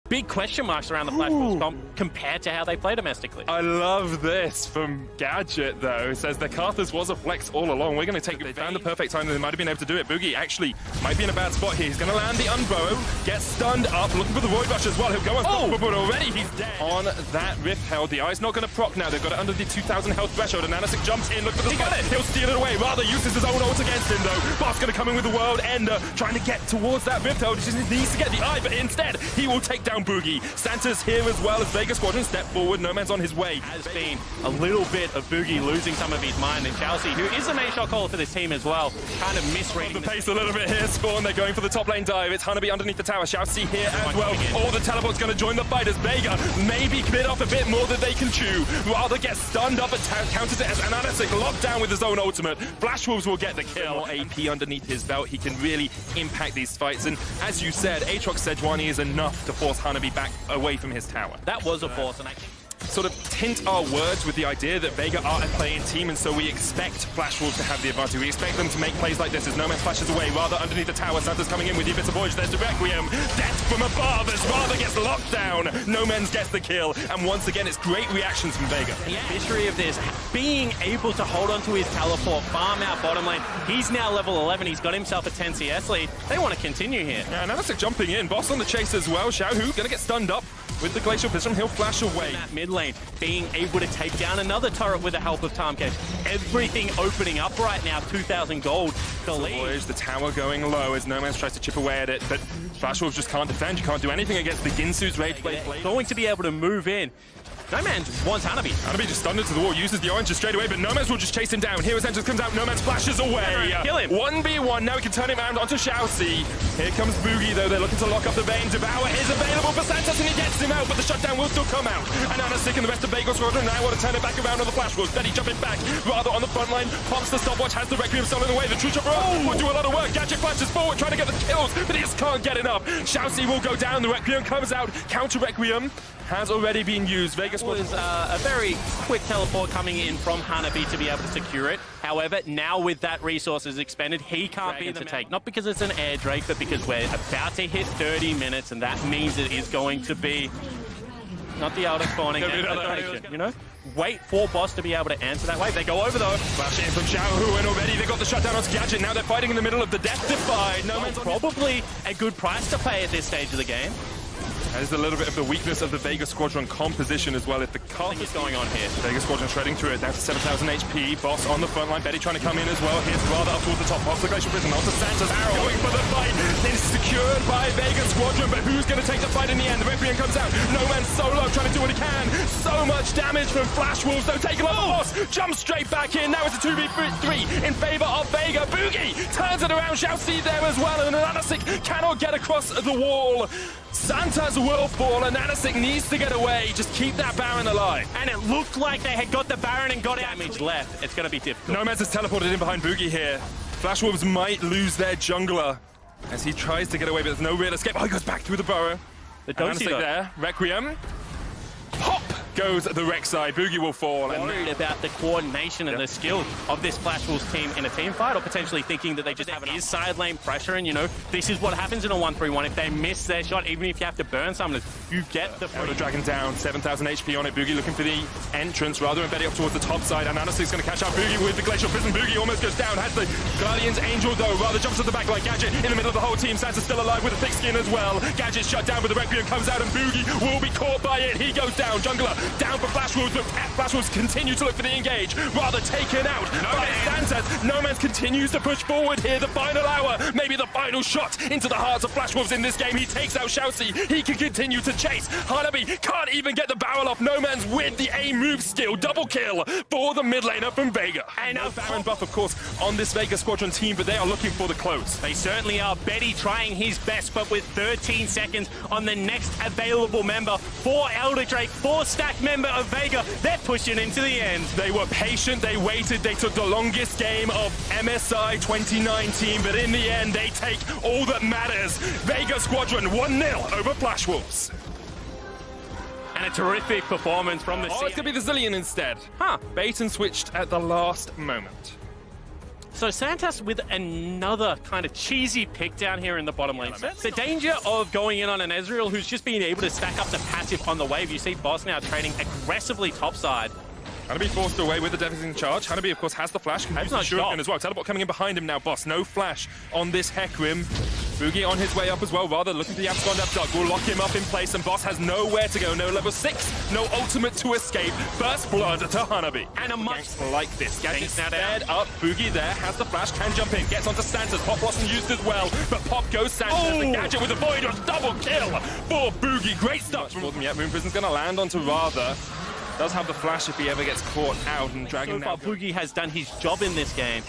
big question marks around the Flash Wolves comp compared to how they play domestically. I love this from Gadget, though. It says the Carthus was a flex all along. We're going to take. They found the perfect time. They might have been able to do it. Boogie actually might be in a bad spot here. He's going to land the Unbow, get stunned up, looking for the Void Rush as well. He'll go on, but already he's dead. On that Rift Held, the Eye's not going to proc now. They've got it under the 2,000 health threshold, and Anasik jumps in, look for the spot. He'll steal it away. Rather uses his own ult against him, though. Boss going to come in with the World Ender, trying to get towards that Rift Held. He just needs to get the Eye, but instead, he will take down Boogie. Santa's here as well as Vega Squadron step forward. No Man's on his way. Has been a little bit of Boogie losing some of his mind, and Chelsea, who is the main shot caller for this team as well, kind of misreading the pace a little bit here. Spawn, they're going for the top lane dive. It's Hanabi underneath the tower. Chelsea here as well. All the teleport's going to join the fight as Vega maybe bit off a bit more than they can chew. Rather get stunned up and counters it as Anasik locked down with his own ultimate. Flash Wolves will get the kill. More AP underneath his belt. He can really impact these fights. And as you said, Aatrox Sejuani is enough to force Hanabi back away from his tower. That was a force, and sort of tint our words with the idea that Vega are a playing team, and so we expect Flash Wolves to have the advantage. We expect them to make plays like this as No Man flashes away. Rather underneath the tower, Santa's coming in with the Abyss of Voyage. There's the Requiem. Death from above as Rather gets locked down. No Man's gets the kill, and once again, it's great reactions from Vega. The history of this, being able to hold onto his teleport, farm out bottom lane. He's now level 11. He's got himself a 10 CS lead. They want to continue here. Yeah, now that's jumping in. Boss on the chase as well. Xiaohu gonna get stunned up with the Glacial Prism. He'll flash away. In that mid lane, being able to take down another turret with the help of Tarmcase. Everything opening up right now, 2,000 gold to lead. The tower going low as No Man's tries to chip away at it, but Flash Wolves just can't defend. You can't do anything against the Ginsu's Rage Blade. Going to be able to move in. No Man's wants Hanabi. Hanabi just stunned into the wall, uses the oranges straight away, but No Man's will just chase him down. Hero's Entrance comes out, No Man's flashes away. Kill him. 1v1, now he can turn him around onto Xiaoxi. Here comes Boogie, though. They're looking to lock up the vein. Devour is available for Santos, and he gets him out, but the shutdown will still come out. And Anasik and the rest of Vega Squadron now want to turn it back around on the Flash Wolves. Betty jumping back, Rather on the front line, pops the stopwatch, has the Requiem stolen away. The True Chopper will do a lot of work. Gadget flashes forward, trying to get the kills, but he just can't get enough. Xiaoxi will go down, the Requiem comes out. Counter Requiem has already been used. Vega Squadron was a very quick teleport coming in from Hanabi to be able to secure it. However, now with that resources expended, he can't be the take. Not because it's an air Drake, but because we're about to hit 30 minutes, and that means it is going to be not the auto spawning, you know? Wait for Boss to be able to answer that wave. They go over though. Flash in from Xiaohu, and already they got the shutdown on Gadget. Now they're fighting in the middle of the Death Defy. No Man's probably a good price to pay at this stage of the game. That is a little bit of the weakness of the Vega Squadron composition as well. If the Carthus is going on here. Vega Squadron shredding through it, down to 7,000 HP. Boss on the front line. Betty trying to come in as well. Here's Rather up towards the top. Pops the Glacial Prison. Onto Santa's arrow. Going for the fight. It's secured by Vega Squadron, but who's going to take the fight in the end? The Requiem comes out. No Man's solo, trying to do what he can. So much damage from Flash Wolves, though. Taking on the Boss. Jumps straight back in. Now it's a 2v3 in favor of Vega. Boogie turns it around. Xiaoxi there as well, and Anasik cannot get across the wall. Santa's will fall, and Anasik needs to get away. Just keep that Baron alive. And it looked like they had got the Baron and got damage left. It's going to be difficult. No Man's has teleported in behind Boogie here. Flash Wolves might lose their jungler as he tries to get away, but there's no real escape. Oh, he goes back through the burrow. The Anasik there. Requiem. Hop goes the Rek'Sai. Boogie will fall. Worried about the coordination and the skill of this Flash Wolves team in a team fight, or potentially thinking that they just have his side lane pressure, and you know, this is what happens in a 1-3-1. If they miss their shot, even if you have to burn summoners, you get the free. Dragon down, 7,000 HP on it. Boogie looking for the entrance, rather than Betty up towards the top side, and Anasik's going to catch up Boogie with the Glacial Prison. Boogie almost goes down, has the Guardian's Angel though, rather jumps to the back like Gadget in the middle of the whole team. Santa's still alive with a thick skin as well. Gadget's shut down, but the Requiem comes out, and Boogie will be caught by it. He goes down. Jungler down for Flash Wolves, but Flash Wolves continue to look for the engage. Rather taken out by Santas. No Man's continues to push forward here. The final hour, maybe the final shot into the hearts of Flash Wolves in this game. He takes out Xiaoxi. He can continue to chase. Hanabi can't even get the barrel off. No Man's with the A move skill. Double kill for the mid laner from Vega. And a Baron buff, of course, on this Vega Squadron team, but they are looking for the close. They certainly are. Betty trying his best, but with 13 seconds on the next available member for Elder Drake, 4-stack member of Vega, they're pushing into the end. They were patient, they waited, they took the longest game of MSI 2019, but in the end, they take all that matters. Vega Squadron 1-0 over Flash Wolves. And a terrific performance from the it's going to be the Zillion instead. Bait and switched at the last moment. So Santos with another kind of cheesy pick down here in the bottom lane. The danger of going in on an Ezreal who's just being able to stack up the passive on the wave. You see Boss now trading aggressively topside. Hanabi forced away with the devastating charge. Hanabi, of course, has the flash. Can use the shuriken as well. Teleport coming in behind him now, Boss. No flash on this Hecarim. Boogie on his way up as well, rather looking for the abscond up Doug. Will lock him up in place, and Boss has nowhere to go. No level 6, no ultimate to escape. First blood to Hanabi. And a much like this. Gadget sped up. Boogie there, has the flash, can jump in, gets onto Santos. Pop Blossom used as well, but Pop goes Santos. The Gadget with the Void Rush, double kill for Boogie. Great stuff from them yet. Moon Prison's going to land onto Rather. Does have the flash if he ever gets caught out, and Dragon so far, Boogie has done his job in this game.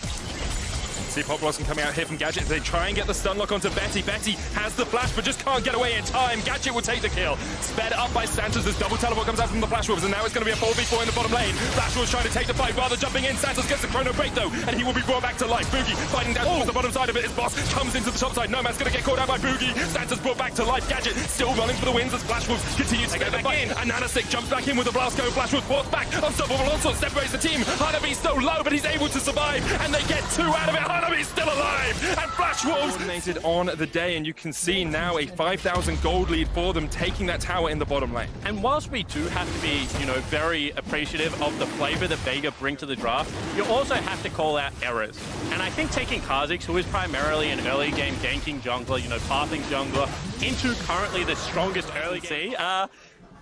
See Pop Blossom coming out here from Gadget. They try and get the stun lock onto Betty. Betty has the flash, but just can't get away in time. Gadget will take the kill. Sped up by Santos as double teleport comes out from the Flash Wolves, and now it's going to be a 4v4 in the bottom lane. Flash Wolves trying to take the fight, rather jumping in. Santos gets the chrono break though, and he will be brought back to life. Boogie fighting down towards the bottom side of it. His boss comes into the top side. Nomad's going to get caught out by Boogie. Santos brought back to life. Gadget still running for the wins as Flash Wolves continue to get the fight. And Nanasick jumps back in with a blast go. Flash Wolves forced back. Unstoppable onslaught separates the team. Hanabi's so low, but he's able to survive, and they get 2 out of it. Hanabi's still alive. And Flash Wolves coordinated on the day, and you can see now a 5,000 gold lead for them, taking that tower in the bottom lane. And whilst we do have to be, very appreciative of the flavor that Vega bring to the draft, you also have to call out errors. And I think taking Kha'Zix, who is primarily an early game ganking jungler, pathing jungler, into currently the strongest early game.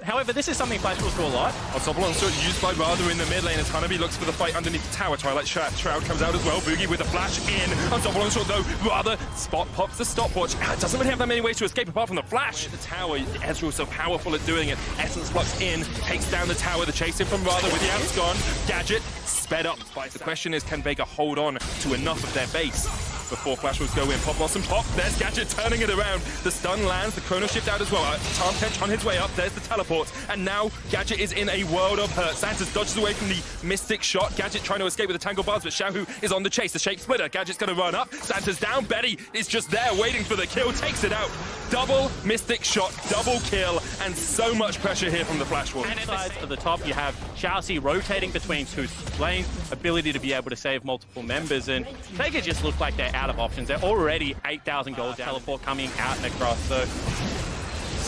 However, this is something Flash Wolves do a lot. Unstoppable onslaught used by Rather in the mid lane as Hanabi looks for the fight underneath the tower. Twilight Shroud comes out as well. Boogie with a flash in. Unstoppable onslaught though. Rather spot pops the stopwatch. Doesn't really have that many ways to escape apart from the flash. The tower, Ezreal so powerful at doing it. Essence blocks in, takes down the tower. The chase in from Rather with the abscond. Gadget sped up. The question is, can Vega hold on to enough of their base before Flash Wolves go in? Pop Blossom pop. There's Gadget turning it around. The stun lands. The chrono shift out as well. Tarm Tench on his way up. There's the teleport. And now Gadget is in a world of hurt. Santos dodges away from the Mystic shot. Gadget trying to escape with the Tangle Bars, but Xiaohu is on the chase. The Shape Splitter. Gadget's going to run up. Santos down. Betty is just there waiting for the kill. Takes it out. Double Mystic shot. Double kill. And so much pressure here from the Flash Wolves. And at the sides of the top, you have Xiaoxi rotating between 2 lanes. Ability to be able to save multiple members. And Vega just look like they're out of options. They're already 8,000 gold down. Teleport coming out and across. So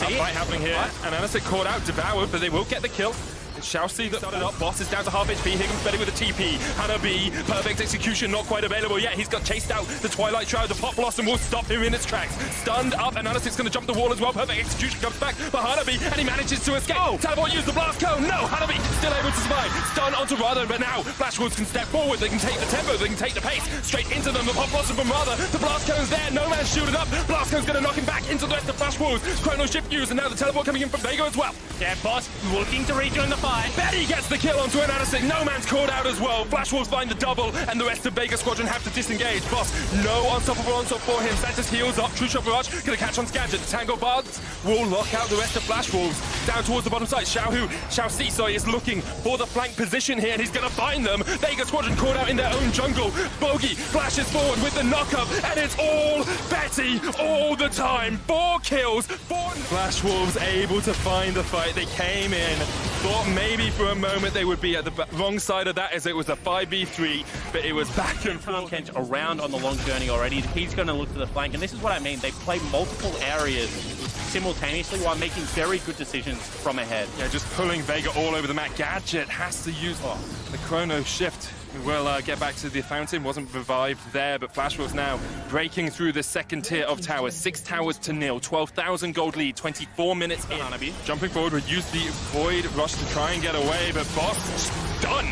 a fight happening here, and Nanasick caught out, devoured, but they will get the kill. Xiaoxi that started up, Boss is down to half HP, here comes Betty with a TP. Hanabi, perfect execution, not quite available yet. He's got chased out, the Twilight Shroud, the Pop Blossom will stop him in its tracks. Stunned up, and Nanasick's going to jump the wall as well. Perfect execution comes back for Hanabi, and he manages to escape. Teleport, use the blast cone, no! Hanabi still able to survive. Stun onto Rather, but now Flash Wolves can step forward, they can take the tempo, they can take the pace. Straight into them, the Pop Blossom from Rather, the blast cone's there, no man's shielded up. Blast cone's going to knock him back into the rest of Flash Wolves. Chrono shift used, and now the teleport coming in from Vega as well. Yeah, Boss looking to rejoin the fight. Betty gets the kill onto an Nanasick. No man's called out as well. Flash Wolves find the double, and the rest of Vega Squadron have to disengage. Boss, no unstoppable onslaught for him. Santos heals up. True Shot Barrage gonna catch on Gadget. The Tangle Bards will lock out the rest of Flash Wolves. Down towards the bottom side. Xiaoxi is looking for the flank position here, and he's gonna find them. Vega Squadron caught out in their own jungle. Bogey flashes forward with the knock-up, and it's all Betty all the time. 4 kills, 4. Flash Wolves able to find the fight. They came in, thought maybe for a moment they would be at the wrong side of that as it was a 5v3, but it was back and forth. Kench around on the long journey already. He's going to look to the flank, and this is what I mean. They play multiple areas simultaneously while making very good decisions from ahead. Yeah, just pulling Vega all over the map. Gadget has to use the chrono shift. We'll get back to the fountain. Wasn't revived there, but Flash Wolves now breaking through the second tier of towers. 6 towers to 0. 12,000 gold lead. 24 minutes in. Hanabi jumping forward would use the Void Rush to try and get away, but Boss done.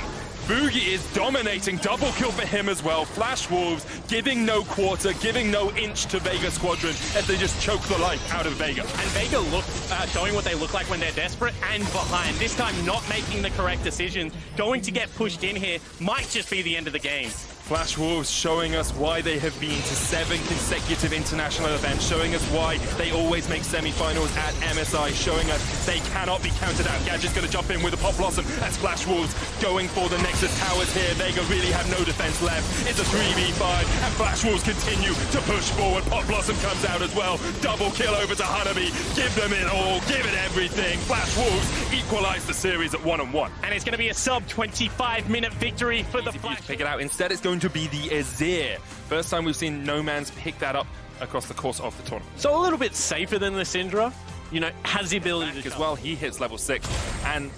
Boogie is dominating. Double kill for him as well. Flash Wolves giving no quarter, giving no inch to Vega Squadron as they just choke the life out of Vega. And Vega look, showing what they look like when they're desperate and behind. This time not making the correct decision. Going to get pushed in here might just be the end of the game. Flash Wolves showing us why they have been to 7 consecutive international events, showing us why they always make semi-finals at MSI, showing us they cannot be counted out. Gadget's going to jump in with a Pop Blossom as Flash Wolves going for the Nexus towers here. Vega really have no defense left. It's a 3v5 and Flash Wolves continue to push forward. Pop Blossom comes out as well. Double kill over to Hanabi. Give them it all. Give it everything. everything. Flash Wolves equalize the series at 1-1. And it's going to be a sub-25-minute victory for the Flash. Pick it out. Instead, it's going to be the Azir. First time we've seen No Man's pick that up across the course of the tournament. So a little bit safer than the Syndra. You know, has the ability to as well. He hits level 6, and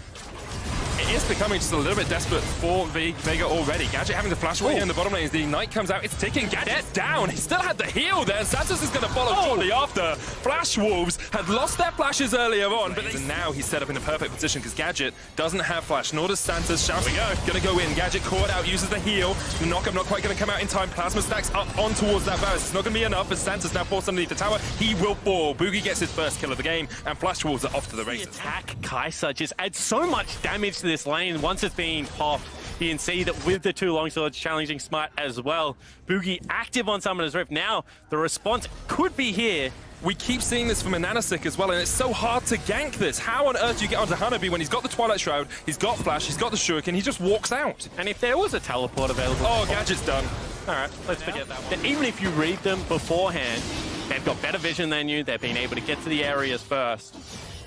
it is becoming just a little bit desperate for Vega already. Gadget having to flash away here in the bottom lane as the Ignite comes out. It's ticking. Gadget's down. He still had the heal there. Santos is going to follow shortly after. Flash Wolves had lost their flashes earlier on, but now he's set up in a perfect position because Gadget doesn't have flash, nor does Santos. Shouts going to go in. Gadget caught out, uses the heal. The knockup not quite going to come out in time. Plasma stacks up on towards that Varus. It's not going to be enough, but Santos now forced underneath the tower. He will fall. Boogie gets his first kill of the game, and Flash Wolves are off to the races. The attack Kai'Sa just adds so much damage to this lane once it's being popped. You can see that with the 2 longswords challenging Smite as well. Boogie active on Summoner's Rift. Now the response could be here. We keep seeing this from Ananasik as well, and it's so hard to gank this. How on earth do you get onto Hanabi when he's got the Twilight Shroud, he's got Flash, he's got the Shuriken, he just walks out? And if there was a teleport available... Oh, Gadget's done. All right, let's forget that one. Even if you read them beforehand, they've got better vision than you, they've been able to get to the areas first.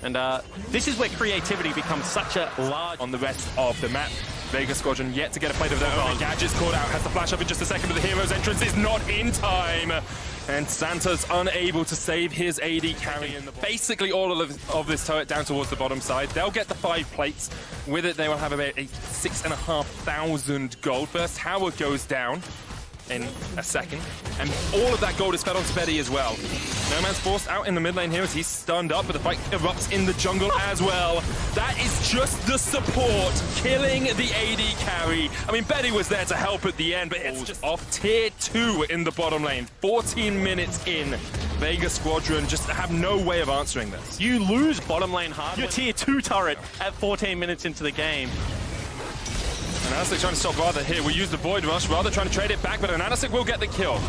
And this is where creativity becomes such a large... On the rest of the map, Vega Squadron yet to get a plate of their own. Gadget's caught out, has the flash up in just a second, but the hero's entrance is not in time. And Santa's unable to save his AD carry. Basically all of this turret down towards the bottom side. They'll get the 5 plates. With it, they will have about a 6,500 gold. First tower goes down in a second, and all of that gold is fed onto Betty as well. No Man's forced out in the mid lane here as he's stunned up, but the fight erupts in the jungle as well. That is just the support killing the AD carry. I mean, Betty was there to help at the end, but it's just off tier 2 in the bottom lane. 14 minutes in, Vega Squadron just have no way of answering this. You lose bottom lane hard. Your tier 2 turret at 14 minutes into the game. Ananasik trying to stop Rather here. We use the Void Rush. Rather trying to trade it back, but Ananasik will get the kill.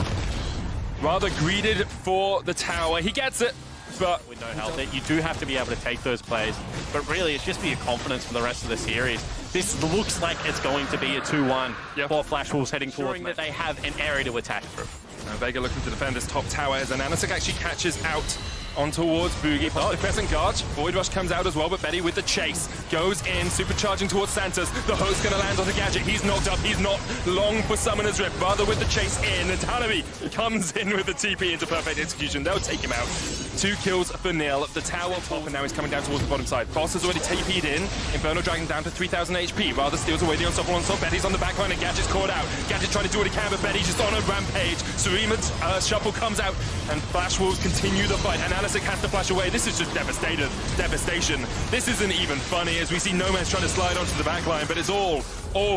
Rather greeted for the tower. He gets it, but... With no health, you do have to be able to take those plays. But really, it's just for your confidence for the rest of the series. This looks like it's going to be a 2-1 for Flash Wolves heading towards that they have an area to attack through. Now Vega looking to defend this top tower as Ananasik actually catches out on towards Boogie. The Crescent Guard. Void Rush comes out as well, but Betty with the chase goes in, supercharging towards Santos. The host's going to land on the Gadget. He's knocked up. He's not long for Summoner's Rift. Rather with the chase in, and Hanabi comes in with the TP into perfect execution. They'll take him out. 2 kills for nil. The tower top, and now he's coming down towards the bottom side. Boss has already TP'd in. Inferno Dragon down to 3,000 HP. Rather steals away the unstoppable onslaught. Betty's on the back line, and Gadget's caught out. Gadget trying to do what he can, but Betty's just on a rampage. Surima's shuffle comes out, and Flash Wolves continue the fight. Ananasik has to flash away. This is just devastation. This isn't even funny as we see No Man's trying to slide onto the back line, but it's all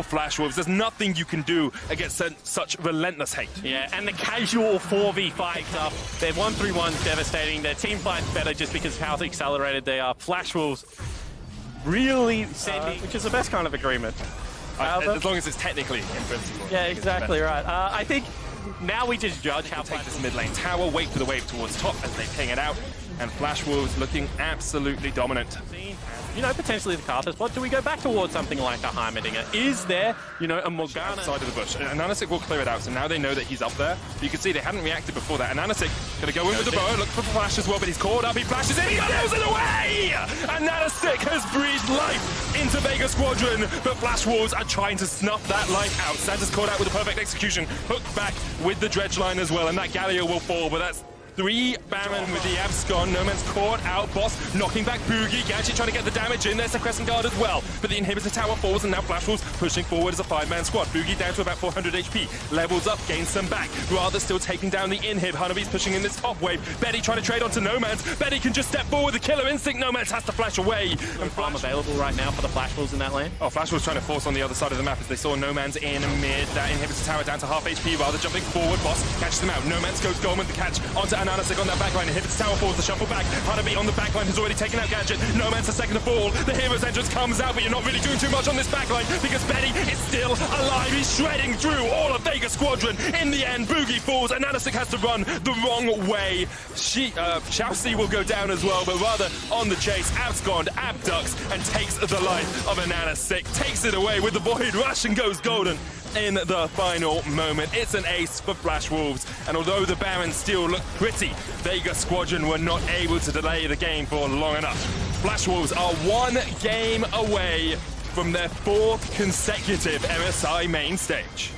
Flash Wolves. There's nothing you can do against such relentless hate. Yeah, and the casual 4v5 stuff. Their 1-3-1's devastating. Their team fight's better just because of how accelerated they are. Flash Wolves really sending... which is the best kind of agreement. As long as it's technically in principle. Yeah, exactly right. I think now we just judge how... Take this mid lane tower, wait for the wave towards top as they ping it out. And Flash Wolves looking absolutely dominant. You know, potentially the Karthus spot. Do we go back towards something like a Heimerdinger? Is there, you know, a Morgana? Side of the bush. Ananasik will clear it out, so now they know that he's up there. You can see they hadn't reacted before that. Ananasik going to go in with the bow, look for Flash as well, but he's caught up. He flashes in, he throws it away! Ananasik has breathed life into Vega Squadron, but Flash Wolves are trying to snuff that life out. Santa's caught out with a perfect execution. Hooked back with the dredge line as well, and that Galio will fall, but that's 3 Baron with the Abscon. No Man's caught out. Boss knocking back Boogie. Gadget trying to get the damage in. There's the Crescent Guard as well. But the inhibitor tower falls, and now Flash Wolves pushing forward as a 5-man squad. Boogie down to about 400 HP. Levels up, gains some back. Rather still taking down the inhib. Hanabi's pushing in this top wave. Betty trying to trade onto No Man's. Betty can just step forward. The killer instinct. No Man's has to flash away. And farm available right now for the Flash Wolves in that lane. Oh, Flash Wolves trying to force on the other side of the map as they saw No Man's in mid. That inhibitor tower down to half HP. Rather jumping forward. Boss catches them out. No Man's goes golden with the catch onto Ananasik on that back line. Inhibits tower falls, the shuffle back. Hanabi on the back line has already taken out Gadget. No Man's the second to fall. The hero's entrance comes out, but you're not really doing too much on this back line because Betty is still alive. He's shredding through all of Vega Squadron. In the end, Boogie falls. Ananasik has to run the wrong way. Chelsea will go down as well, but rather on the chase, Abscond abducts and takes the life of Ananasik. Takes it away with the Void Rush and goes golden in the final moment. It's an ace for Flash Wolves, and although the Barons still look pretty, Vega Squadron were not able to delay the game for long enough. Flash Wolves are 1 game away from their 4th consecutive MSI main stage.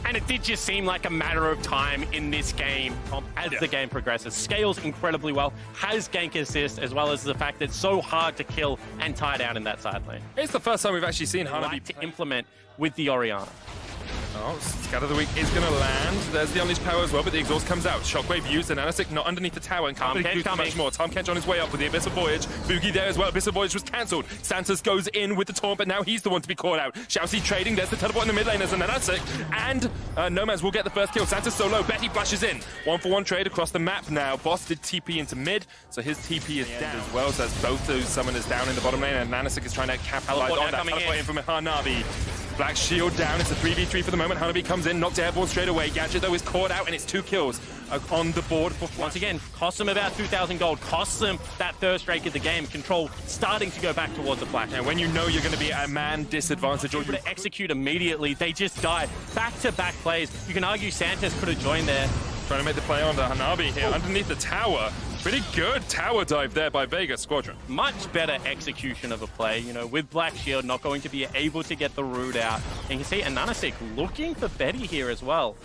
And it did just seem like a matter of time in this game as the game progresses. Scales incredibly well, has gank assist, as well as the fact that it's so hard to kill and tie down in that side lane. It's the first time we've actually seen Hanabi to implement with the Orianna. Oh, Scatter of the Week is going to land. There's the Unleashed Power as well, but the exhaust comes out. Shockwave used, and Anasik not underneath the tower, and can't really do much more. Tom Kench on his way up with the Abyssal Voyage. Boogie there as well. Abyssal Voyage was cancelled. Santos goes in with the taunt, but now he's the one to be caught out. Xiaoxi trading. There's the teleport in the mid lane as an Anasik, and Nomads will get the first kill. Santos so low. Betty flashes in. 1-for-1 trade across the map now. Boss did TP into mid, so his TP is down as well. So that's both those summoners down in the bottom lane, and Anasik is trying to capitalize on that. Teleport in from Hanabi. Black Shield down, it's a 3v3 for the moment. Hanabi comes in, knocks airborne straight away. Gadget, though, is caught out, and it's 2 kills on the board for Flash. Once again, costs them about 2,000 gold, costs them that third streak of the game. Control starting to go back towards the Flash. And when you know you're going to be at a man disadvantage, or able to execute immediately, they just die. Back-to-back plays. You can argue Santos could have joined there. Trying to make the play on the Hanabi here, underneath the tower. Pretty good tower dive there by Vega Squadron. Much better execution of a play, you know, with Black Shield not going to be able to get the root out. And you can see Ananasik looking for Betty here as well.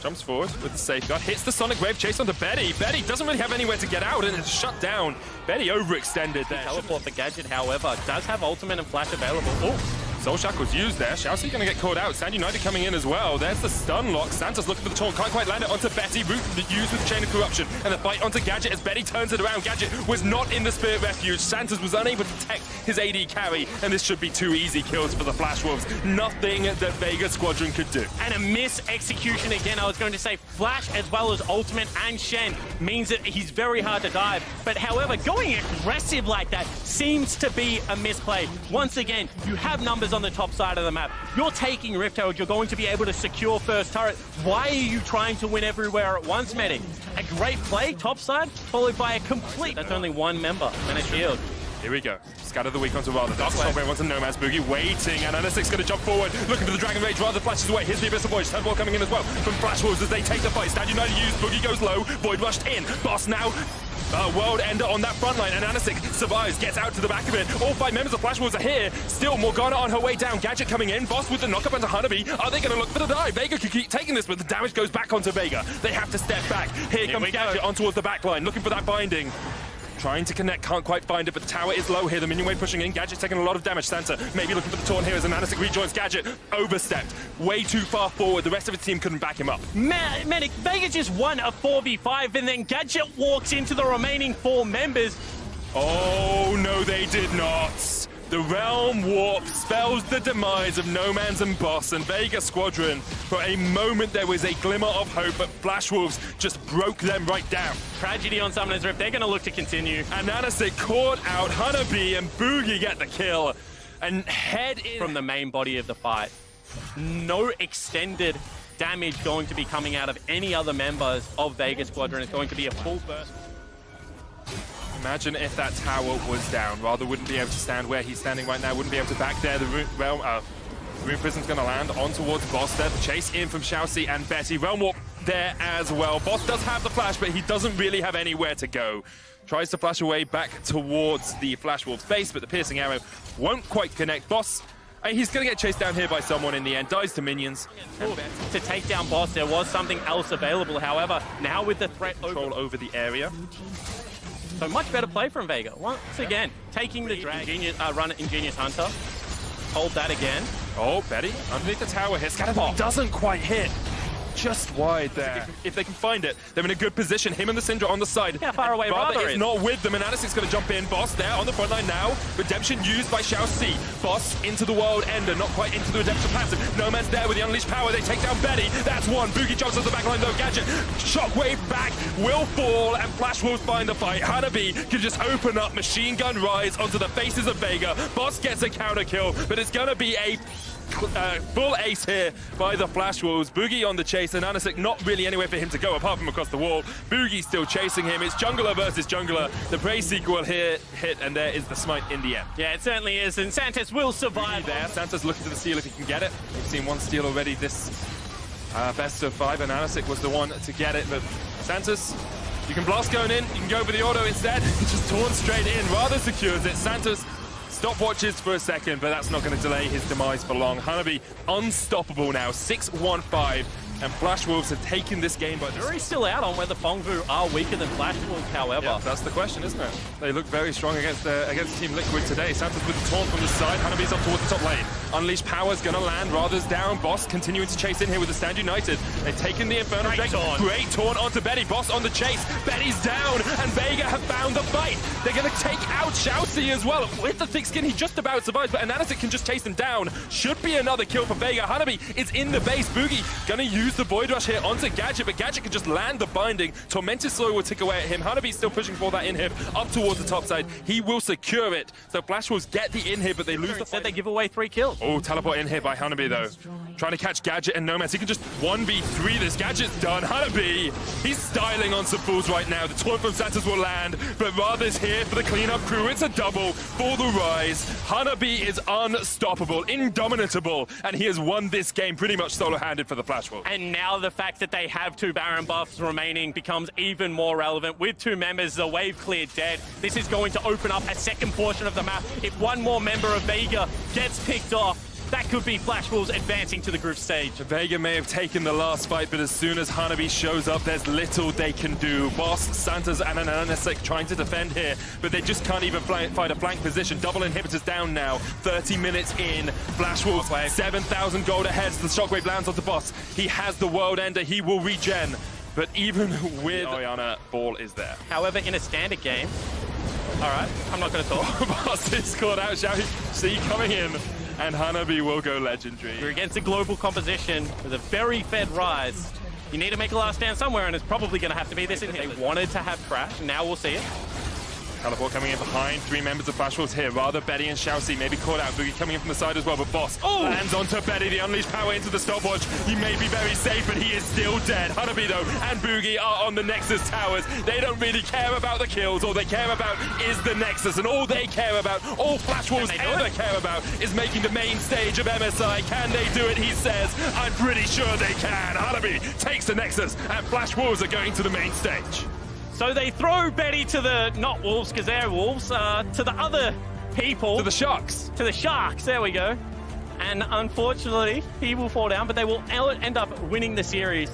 Jumps forward with the safeguard, hits the Sonic Wave chase onto Betty. Betty doesn't really have anywhere to get out, and it's shut down. Betty overextended there. Teleport for Gadget, however, does have ultimate and flash available. Oh! Soul Shackle's used there. Xiaoxi going to get caught out. Stand United coming in as well. There's the stun lock. Santos looking for the taunt. Can't quite land it onto Betty. Root used with the Chain of Corruption. And the fight onto Gadget as Betty turns it around. Gadget was not in the Spirit Refuge. Santos was unable to protect his AD carry. And this should be 2 easy kills for the Flash Wolves. Nothing that Vega Squadron could do. And a miss execution again. I was going to say Flash as well as Ultimate and Shen means that he's very hard to dive. But however, going aggressive like that seems to be a misplay. Once again, you have numbers on the top side of the map. You're taking Rift Herald, you're going to be able to secure first turret. Why are you trying to win everywhere at once, Medic? A great play, top side, followed by a complete... That's only 1 member and a shield. Here we go. Scatter the Weak onto Rather. That's Shockwave onto Nomads. Boogie waiting, and Anasik's going to jump forward, looking for the Dragon Rage. Rather flashes away. Here's the Abyssal Voyage. Turnbull coming in as well from Flash Wolves as they take the fight. Stand United used. Boogie goes low. Void rushed in. Boss now. World Ender on that front line, and Anasik survives, gets out to the back of it. All 5 members of Flash Wolves are here. Still, Morgana on her way down. Gadget coming in. Boss with the knockup onto Hanabi. Are they going to look for the dive? Vega could keep taking this, but the damage goes back onto Vega. They have to step back. Here comes Gadget on towards the back line, looking for that binding. Trying to connect, can't quite find it, but the tower is low here. The minion wave pushing in. Gadget's taking a lot of damage. Santa maybe looking for the taunt here as Anasik rejoins Gadget. Overstepped. Way too far forward. The rest of his team couldn't back him up. Medic, Vega just won a 4v5, and then Gadget walks into the remaining 4 members. Oh, no, they did not. The Realm Warp spells the demise of Nomads and Boss, and Vega Squadron, for a moment there was a glimmer of hope, but Flash Wolves just broke them right down. Tragedy on Summoner's Rift, they're going to look to continue. And Anasik caught out Hanabi, and Boogie get the kill. And head in from the main body of the fight. No extended damage going to be coming out of any other members of Vega Squadron. It's going to be a full burst. Imagine if that tower was down. Rather wouldn't be able to stand where he's standing right now. Wouldn't be able to back there. The Rune Prism's going to land on towards Boss there. The chase in from Xiaoxi and Betty. Realm Warp there as well. Boss does have the flash, but he doesn't really have anywhere to go. Tries to flash away back towards the Flash Wolf's base, but the piercing arrow won't quite connect. Boss, he's going to get chased down here by someone in the end. Dies to minions. To take down Boss, there was something else available. However, now with the threat control over the area. So much better play from Vega. Once again, taking the drag, run Ingenious Hunter. Hold that again. Oh, Betty, underneath the tower here. Scatterbolt doesn't quite hit. Just wide there. If they can find it, they're in a good position. Him and the Syndra on the side. Yeah, far away Rather is not with them, and Anasik's going to jump in. Boss there on the front line now. Redemption used by Xiaoxi. Boss into the World Ender, not quite into the Redemption passive. Nomad's there with the Unleashed Power. They take down Betty. That's 1. Boogie jumps on the back line though. Gadget, Shockwave back, will fall, and Flash Wolves find the fight. Hanabi can just open up Machine Gun Rise onto the faces of Vega. Boss gets a counter kill, but it's going to be a full ace here by the Flash Wolves. Boogie on the chase, and Anasik not really anywhere for him to go apart from across the wall. Boogie still chasing him. It's jungler versus jungler. The Praise sequel here hit, and there is the smite in the end. Yeah, it certainly is, and Santos will survive there. Santos looking to the steal if he can get it. We've seen 1 steal already this best of 5, and Anasik was the one to get it, but Santos You can blast going in, you can go for the auto instead. Just torn straight in, rather secures it. Santos stopwatches for a second, but that's not going to delay his demise for long. Hanabi unstoppable now, 6-1-5. And Flash Wolves have taken this game by Jury's still out on whether Fongvu are weaker than Flash Wolves, however. Yeah, that's the question, isn't it? They look very strong against Team Liquid today. Santos with the taunt from the side. Hanabi's up towards the top lane. Unleashed Power's gonna land. Rather's down. Boss continuing to chase in here with the Stand United. They've taken the Inferno Drake. Great taunt onto Betty. Boss on the chase. Betty's down, and Vega have found the fight. They're gonna take out Shousey as well. With the thick skin, he just about survives, but Ananasik can just chase him down. Should be another kill for Vega. Hanabi is in the base. Boogie gonna use the Void Rush here onto Gadget, but Gadget can just land the binding. Tormented Slow will tick away at him. Hanabi's still pushing for that inhib up towards the top side. He will secure it. So Flash Wolves get the inhib, but they lose the fight. They give away 3 kills. Oh, teleport inhib by Hanabi though. Trying to catch Gadget and Nomads. He can just 1v3 this. Gadget's done. Hanabi, he's styling on some fools right now. The taunt from Santos will land, but Rather's here for the cleanup crew. It's a double for the Rise. Hanabi is unstoppable, indomitable, and he has won this game pretty much solo-handed for the Flash Wolves. And now the fact that they have 2 Baron buffs remaining becomes even more relevant. With 2 members, the wave cleared dead. This is going to open up a second portion of the map. If one more member of Vega gets picked off, that could be Flash Wolves advancing to the group stage. Vega may have taken the last fight, but as soon as Hanabi shows up, there's little they can do. Boss, Santos, and Ananasik trying to defend here, but they just can't even fight a flank position. Double inhibitors down now, 30 minutes in. Flash Wolves, 7,000 gold ahead. The Shockwave lands onto Boss. He has the World Ender. He will regen. But even with Oriana, ball is there. However, in a standard game, all right, I'm not going to talk. Boss is caught out. Shall we see coming in? And Hanabi will go legendary. We're against a global composition with a very fed Rise. You need to make a last stand somewhere, and it's probably going to have to be this in here. They wanted to have Crash, and now we'll see it. Teleport coming in behind, 3 members of Flash Wolves here. Rather, Betty and Shousey maybe caught out. Boogie coming in from the side as well, but Boss lands onto Betty. The Unleashed Power into the stopwatch. He may be very safe, but he is still dead. Hanabi, though, and Boogie are on the Nexus towers. They don't really care about the kills. All they care about is the Nexus, and all they care about, all Flash Wolves ever care about, is making the main stage of MSI. Can they do it? He says, I'm pretty sure they can. Hanabi takes the Nexus, and Flash Wolves are going to the main stage. So they throw Betty to the, not wolves, because they're wolves, to the other people. To the Sharks. To the Sharks, there we go. And unfortunately, he will fall down, but they will end up winning the series.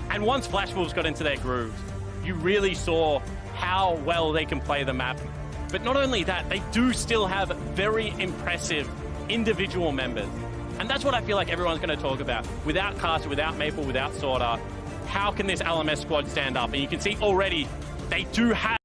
And once Flash Wolves got into their groove, you really saw how well they can play the map. But not only that, they do still have very impressive individual members. And that's what I feel like everyone's going to talk about. Without Caster, without Maple, without Sword Art, how can this LMS squad stand up? And you can see already they do have